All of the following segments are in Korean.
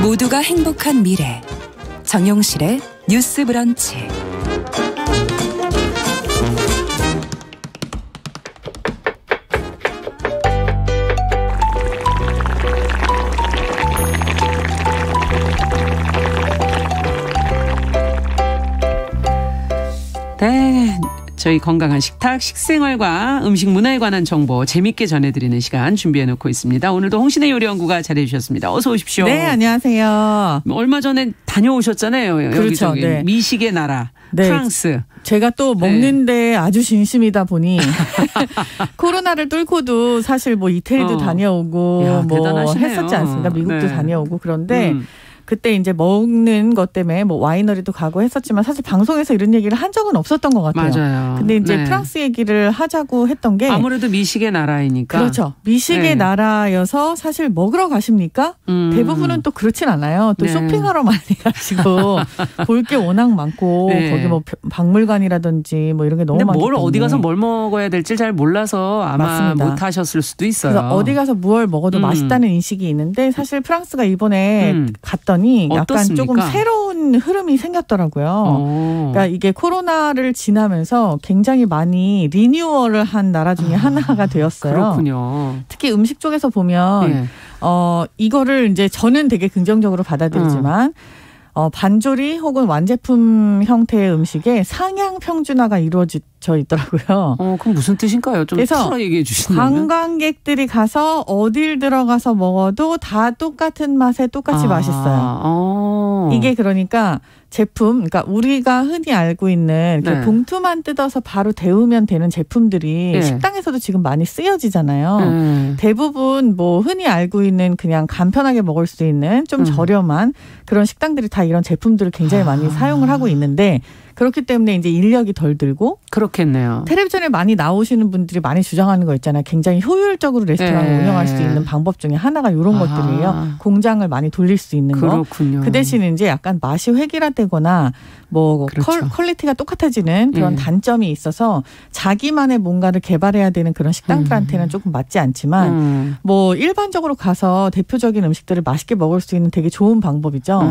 모두가 행복한 미래 정용실의 뉴스 브런치. 네, 저희 건강한 식탁, 식생활과 음식 문화에 관한 정보 재밌게 전해드리는 시간 준비해놓고 있습니다. 오늘도 홍신의 요리연구가 자리해주셨습니다. 어서 오십시오. 네, 안녕하세요. 얼마 전에 다녀오셨잖아요. 그렇죠. 여기저기 네. 미식의 나라 네. 프랑스. 제가 또 먹는데 아주 진심이다 보니 코로나를 뚫고도 사실 뭐 이태리도 다녀오고 야, 뭐 대단하시네요. 했었지 않습니까? 미국도 네. 다녀오고 그런데 그때 이제 먹는 것 때문에 뭐 와이너리도 가고 했었지만 사실 방송에서 이런 얘기를 한 적은 없었던 것 같아요. 맞아요. 근데 이제 네. 프랑스 얘기를 하자고 했던 게 아무래도 미식의 나라이니까. 그렇죠. 미식의 네. 나라여서 사실 먹으러 가십니까? 대부분은 또 그렇진 않아요. 또 네. 쇼핑하러 많이 가시고 볼 게 워낙 많고 네. 거기 뭐 박물관이라든지 뭐 이런 게 너무 근데 많기 뭘 때문에. 어디 가서 뭘 먹어야 될지 잘 몰라서 아마 맞습니다. 못 하셨을 수도 있어요. 그래서 어디 가서 무얼 먹어도 맛있다는 인식이 있는데 사실 프랑스가 이번에 갔더니 약간 어떻습니까? 조금 새로운 흐름이 생겼더라고요. 그러니까 이게 코로나를 지나면서 굉장히 많이 리뉴얼을 한 나라 중에 하나가 되었어요. 그렇군요. 특히 음식 쪽에서 보면 네. 이거를 이제 저는 되게 긍정적으로 받아들이지만 반조리 혹은 완제품 형태의 음식에 상향 평준화가 이루어져 있더라고요. 그럼 무슨 뜻인가요? 좀 그래서 풀어 얘기해 주신다면. 관광객들이 가서 어딜 들어가서 먹어도 다 똑같은 맛에 똑같이 맛있어요. 이게 그러니까 제품, 그러니까 우리가 흔히 알고 있는 네. 봉투만 뜯어서 바로 데우면 되는 제품들이 네. 식당에서도 지금 많이 쓰여지잖아요. 대부분 뭐 흔히 알고 있는 그냥 간편하게 먹을 수 있는 좀 저렴한 그런 식당들이 다 이런 제품들을 굉장히 많이 사용을 하고 있는데 그렇기 때문에 이제 인력이 덜 들고 그렇겠네요. 텔레비전에 많이 나오시는 분들이 많이 주장하는 거 있잖아요. 굉장히 효율적으로 레스토랑을 네. 운영할 수 있는 방법 중에 하나가 이런 것들이에요. 공장을 많이 돌릴 수 있는 그렇군요. 거. 그 대신 이제 약간 맛이 획일화되거나 뭐 그렇죠. 퀄리티가 똑같아지는 그런 단점이 있어서 자기만의 뭔가를 개발해야 되는 그런 식당들한테는 조금 맞지 않지만 뭐 일반적으로 가서 대표적인 음식들을 맛있게 먹을 수 있는 되게 좋은 방법이죠.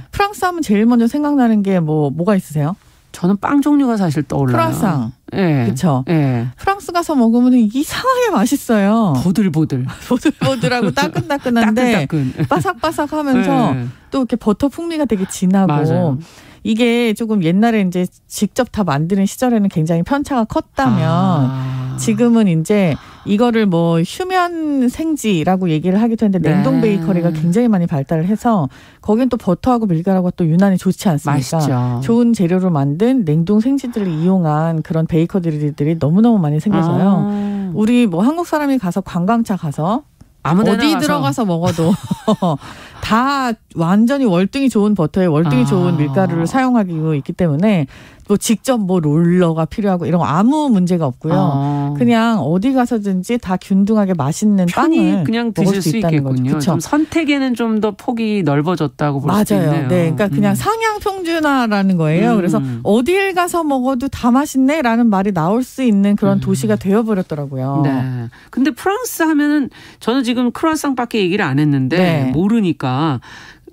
프랑스 하면 제일 먼저 생각나는 게 뭐가 있으세요? 저는 빵 종류가 사실 떠올라요. 크루아상. 네. 그렇죠. 네. 프랑스 가서 먹으면 이상하게 맛있어요. 보들보들. 보들보들하고 따끈따끈한데 따끈따끈. 바삭바삭하면서 네. 또 이렇게 버터 풍미가 되게 진하고 맞아요. 이게 조금 옛날에 이제 직접 다 만드는 시절에는 굉장히 편차가 컸다면 지금은 이제 이거를 뭐 휴면 생지라고 얘기를 하기도 했는데 냉동 베이커리가 굉장히 많이 발달을 해서 거긴 또 버터하고 밀가루가 또 유난히 좋지 않습니까? 맛있죠. 좋은 재료로 만든 냉동 생지들을 이용한 그런 베이커리들이 너무너무 많이 생겨서요. 우리 뭐 한국 사람이 가서 관광차 가서 어디 가서. 들어가서 먹어도 다 완전히 월등히 좋은 버터에 월등히 좋은 밀가루를 사용하고 있기 때문에 뭐 직접 뭐 롤러가 필요하고 이런 거 아무 문제가 없고요. 그냥 어디 가서든지 다 균등하게 맛있는 빵을 그냥 먹을 드실 수 있다는 거죠. 있겠군요. 좀 선택에는 좀 더 폭이 넓어졌다고 볼 수 있네요. 맞아요. 네, 그러니까 그냥 상향 평준화라는 거예요. 그래서 어딜 가서 먹어도 다 맛있네라는 말이 나올 수 있는 그런 도시가 되어버렸더라고요. 네. 근데 프랑스 하면은 저는 지금 크루아상밖에 얘기를 안 했는데 네. 모르니까.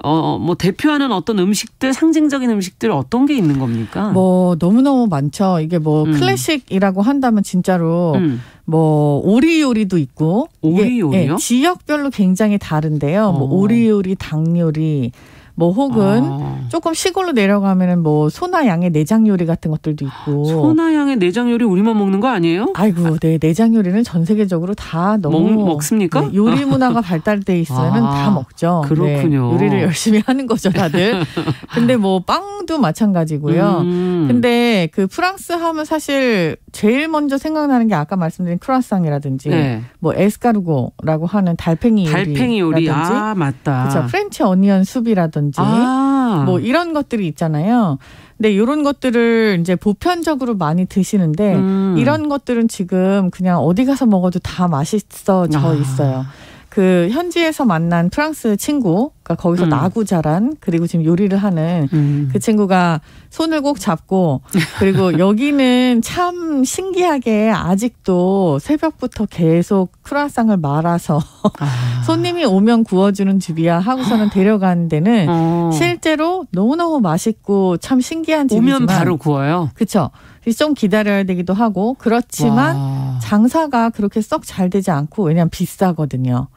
뭐 대표하는 어떤 음식들, 상징적인 음식들 어떤 게 있는 겁니까? 뭐 너무너무 많죠. 이게 뭐 클래식이라고 한다면 진짜로 뭐 오리 요리도 있고 오리 요리요? 예, 지역별로 굉장히 다른데요. 뭐 오리 요리, 닭 요리 뭐 혹은 조금 시골로 내려가면은 뭐 소나 양의 내장 요리 같은 것들도 있고. 소나 양의 내장 요리 우리만 먹는 거 아니에요? 아이고, 네, 내장 요리는 전 세계적으로 다 너무 먹습니까? 네, 요리 문화가 발달돼 있으면 다 먹죠. 그렇군요. 네, 요리를 열심히 하는 거죠, 다들. 근데 뭐 빵도 마찬가지고요. 근데 그 프랑스 하면 사실 제일 먼저 생각나는 게 아까 말씀드린 크루아상이라든지 뭐 에스카르고라고 하는 달팽이 요리. 맞다. 그렇죠. 프렌치 어니언 숲이라든지 뭐 이런 것들이 있잖아요. 근데 이런 것들을 이제 보편적으로 많이 드시는데 이런 것들은 지금 그냥 어디 가서 먹어도 다 맛있어져 있어요. 그 현지에서 만난 프랑스 친구 그러니까 거기서 나고 자란 그리고 지금 요리를 하는 그 친구가 손을 꼭 잡고 그리고 여기는 참 신기하게 아직도 새벽부터 계속 크루아상을 말아서 손님이 오면 구워주는 집이야 하고서는 데려가는 데는 실제로 너무너무 맛있고 참 신기한 집이지만 오면 바로 구워요? 그렇죠. 좀 기다려야 되기도 하고 그렇지만 장사가 그렇게 썩 잘 되지 않고 왜냐하면 비싸거든요.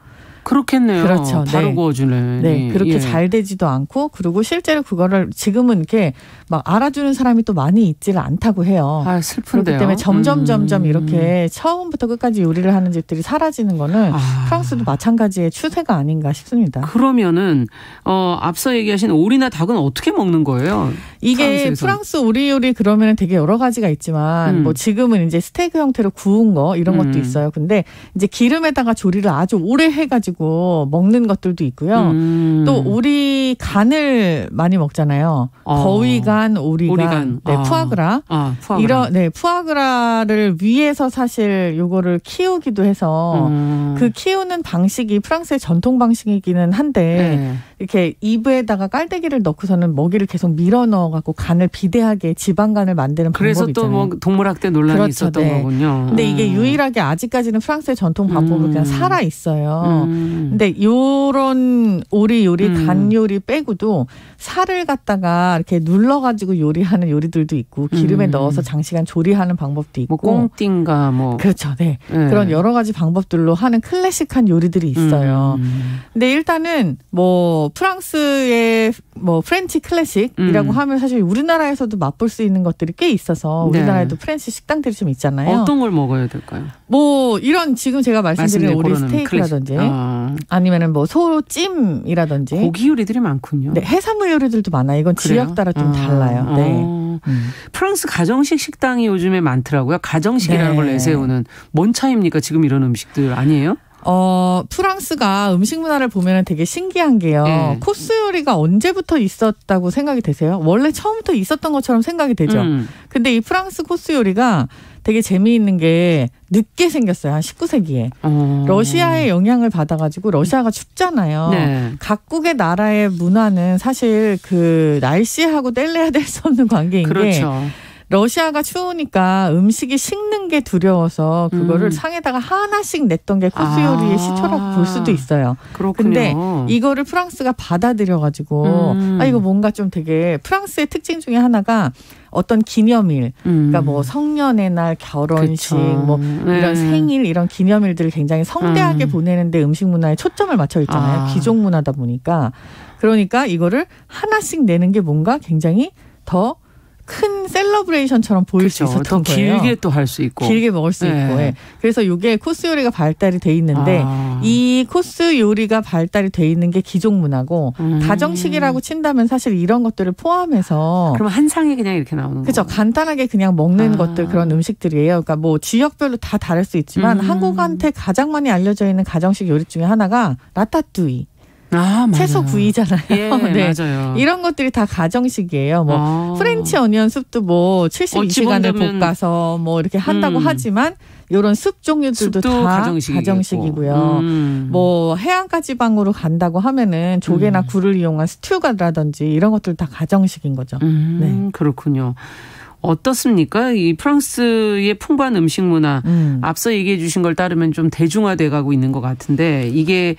그렇겠네요. 그렇죠. 바로 구워주네. 네, 그렇게 잘 되지도 않고 그리고 실제로 그거를 지금은 이렇게 막 알아주는 사람이 또 많이 있지를 않다고 해요. 아, 슬픈데요. 그렇기 때문에 점점 이렇게 처음부터 끝까지 요리를 하는 집들이 사라지는 거는 프랑스도 마찬가지의 추세가 아닌가 싶습니다. 그러면은 앞서 얘기하신 오리나 닭은 어떻게 먹는 거예요? 이게 프랑스에서. 프랑스 오리 요리 그러면 되게 여러 가지가 있지만 뭐 지금은 이제 스테이크 형태로 구운 거 이런 것도 있어요. 근데 이제 기름에다가 조리를 아주 오래 해가지고 먹는 것들도 있고요. 또 오리 간을 많이 먹잖아요. 거위간, 오리간, 네, 푸아그라. 푸아그라. 푸아그라를 위해서 사실 요거를 키우기도 해서 그 키우는 방식이 프랑스의 전통 방식이기는 한데 이렇게 이브에다가 깔때기를 넣고서는 먹이를 계속 밀어 넣어갖고 간을 비대하게 지방간을 만드는 방법이 있잖아요. 그래서 또 뭐 동물학대 논란이 그렇죠, 있었던 거군요. 근데 이게 유일하게 아직까지는 프랑스의 전통 방법으로 그냥 살아 있어요. 근데 요런 오리 요리, 간 요리 빼고도 살을 갖다가 이렇게 눌러가지고 요리하는 요리들도 있고 기름에 넣어서 장시간 조리하는 방법도 있고. 뭐 꽁띵가 뭐. 그렇죠. 네. 그런 여러 가지 방법들로 하는 클래식한 요리들이 있어요. 근데 일단은 뭐 프랑스의 뭐 프렌치 클래식이라고 하면 사실 우리나라에서도 맛볼 수 있는 것들이 꽤 있어서 우리나라에도 프렌치 식당들이 좀 있잖아요. 어떤 걸 먹어야 될까요? 뭐 이런 지금 제가 말씀드린 오리 스테이크라든지 아니면은 뭐 소찜이라든지 고기 요리들이 많군요. 네, 해산물 요리들도 많아요. 이건 그래요? 지역 따라 좀 달라요. 네. 프랑스 가정식 식당이 요즘에 많더라고요. 가정식이라는 걸 내세우는. 뭔 차이입니까? 지금 이런 음식들 아니에요? 프랑스가 음식 문화를 보면 되게 신기한 게요. 코스 요리가 언제부터 있었다고 생각이 되세요? 원래 처음부터 있었던 것처럼 생각이 되죠. 근데 이 프랑스 코스 요리가 되게 재미있는 게 늦게 생겼어요. 한 19세기에. 러시아의 영향을 받아가지고 러시아가 춥잖아요. 네. 각국의 나라의 문화는 사실 그 날씨하고 뗄래야 뗄 수 없는 관계인 그렇죠. 게 러시아가 추우니까 음식이 식는 게 두려워서 그거를 상에다가 하나씩 냈던 게 코스 요리의 시초라고 볼 수도 있어요. 그렇군요. 근데 이거를 프랑스가 받아들여가지고 이거 뭔가 좀 되게 프랑스의 특징 중에 하나가 어떤 기념일, 그러니까 뭐 성년의 날, 결혼식, 뭐 이런 생일 이런 기념일들을 굉장히 성대하게 보내는데 음식 문화에 초점을 맞춰 있잖아요. 귀족 문화다 보니까. 그러니까 이거를 하나씩 내는 게 뭔가 굉장히 더 큰 셀러브레이션처럼 보일 수 있었던 거예요. 길게 또 할 수 있고. 길게 먹을 수 있고. 예. 그래서 이게 코스 요리가 발달이 돼 있는데 이 코스 요리가 발달이 돼 있는 게 귀족 문화고 가정식이라고 친다면 사실 이런 것들을 포함해서 그럼 한 상에 그냥 이렇게 나오는 거예요? 그렇죠. 간단하게 그냥 먹는 것들 그런 음식들이에요. 그러니까 뭐 지역별로 다 다를 수 있지만 한국한테 가장 많이 알려져 있는 가정식 요리 중에 하나가 라따뚜이. 채소 구이잖아요. 예, 네. 맞아요. 이런 것들이 다 가정식이에요. 뭐 프렌치 어니언 숲도 뭐 72시간을 볶아서 뭐 이렇게 한다고 하지만 이런 숲 종류들도 다 가정식이고요. 뭐 해안가 지방으로 간다고 하면은 조개나 굴을 이용한 스튜가라든지 이런 것들 다 가정식인 거죠. 네. 그렇군요. 어떻습니까? 이 프랑스의 풍부한 음식 문화 앞서 얘기해 주신 걸 따르면 좀 대중화돼 가고 있는 것 같은데 이게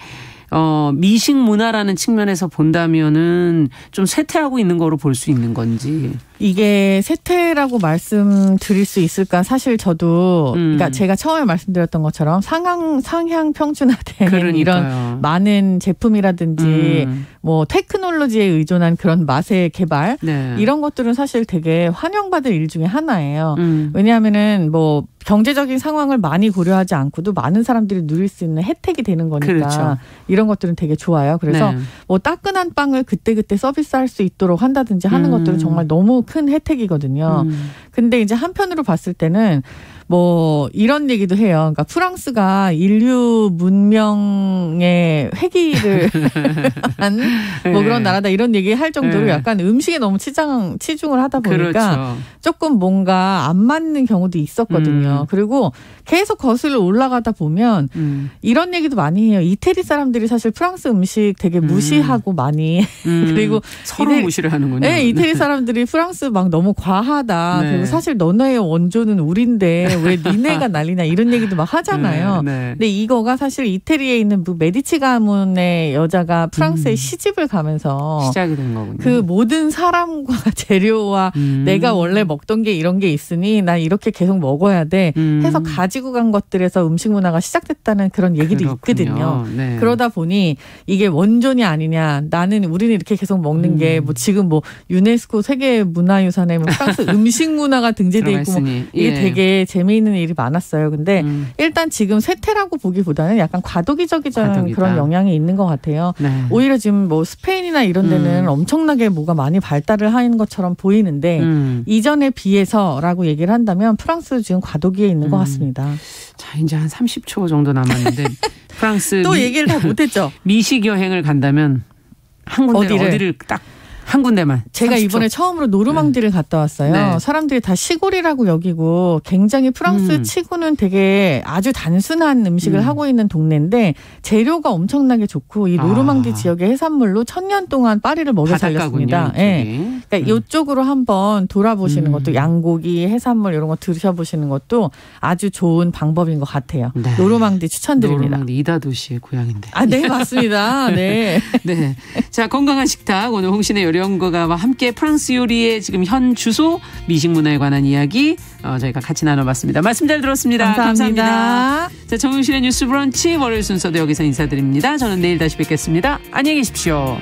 미식 문화라는 측면에서 본다면은 좀 쇠퇴하고 있는 거로 볼 수 있는 건지. 이게 쇠퇴라고 말씀드릴 수 있을까? 사실 저도 그러니까 제가 처음에 말씀드렸던 것처럼 상향 평준화된 이런 많은 제품이라든지 뭐 테크놀로지에 의존한 그런 맛의 개발 이런 것들은 사실 되게 환영받을 일 중에 하나예요. 왜냐하면은 뭐 경제적인 상황을 많이 고려하지 않고도 많은 사람들이 누릴 수 있는 혜택이 되는 거니까 이런 것들은 되게 좋아요. 그래서 뭐 따끈한 빵을 그때그때 서비스할 수 있도록 한다든지 하는 것들은 정말 너무 큰 혜택이거든요. 근데 이제 한편으로 봤을 때는 뭐 이런 얘기도 해요. 그러니까 프랑스가 인류 문명의 회귀를 한 뭐 그런 나라다 이런 얘기 할 정도로 약간 음식에 너무 치중을 하다 보니까 조금 뭔가 안 맞는 경우도 있었거든요. 그리고 계속 거슬러 올라가다 보면 이런 얘기도 많이 해요. 이태리 사람들이 사실 프랑스 음식 되게 무시하고 많이 그리고 서로 무시를 하는군요. 네, 이태리 사람들이 프랑스 막 너무 과하다. 네. 그리고 사실 너네의 원조는 우린데 왜 니네가 난리냐 이런 얘기도 막 하잖아요. 네, 네. 근데 이거가 사실 이태리에 있는 메디치 가문의 여자가 프랑스에 시집을 가면서 시작이 된 거군요. 그 모든 사람과 재료와 내가 원래 먹던 게 이런 게 있으니 나 이렇게 계속 먹어야 돼 해서 가지고 간 것들에서 음식 문화가 시작됐다는 그런 얘기도 그렇군요. 있거든요. 네. 그러다 보니 이게 원존이 아니냐. 우리는 이렇게 계속 먹는 게 뭐 지금 뭐 유네스코 세계 문화유산에 뭐 프랑스 음식 문화가 등재돼 있고 뭐 이게 되게 재미있는 일이 많았어요. 근데 일단 지금 쇠퇴라고 보기보다는 약간 과도기적인 그런 영향이 있는 것 같아요. 네. 오히려 지금 뭐 스페인이나 이런 데는 엄청나게 뭐가 많이 발달을 하는 것처럼 보이는데 이전에 비해서라고 얘기를 한다면 프랑스 지금 과도기에 있는 것 같습니다. 자, 이제 한 30초 정도 남았는데 프랑스 또 얘기를 다 못했죠. 미식 여행을 간다면 한 군데 어디를 딱 한 군데만. 제가 30초. 이번에 처음으로 노르망디를 갔다 왔어요. 네. 사람들이 다 시골이라고 여기고 굉장히 프랑스 치고는 되게 아주 단순한 음식을 하고 있는 동네인데 재료가 엄청나게 좋고 이 노르망디 지역의 해산물로 1000년 동안 파리를 먹여 살렸습니다. 네. 그러니까 이쪽으로 한번 돌아보시는 것도 양고기, 해산물 이런 거 드셔보시는 것도 아주 좋은 방법인 것 같아요. 네. 노르망디 추천드립니다. 노르망디 이다도시의 고향인데. 아, 네, 맞습니다. 네. 네. 자, 건강한 식탁 오늘 홍신의 요리연구가와 함께 프랑스 요리의 지금 현 주소 미식 문화에 관한 이야기 저희가 같이 나눠봤습니다. 말씀 잘 들었습니다. 감사합니다. 자, 정용실의 뉴스 브런치 월요일 순서도 여기서 인사드립니다. 저는 내일 다시 뵙겠습니다. 안녕히 계십시오.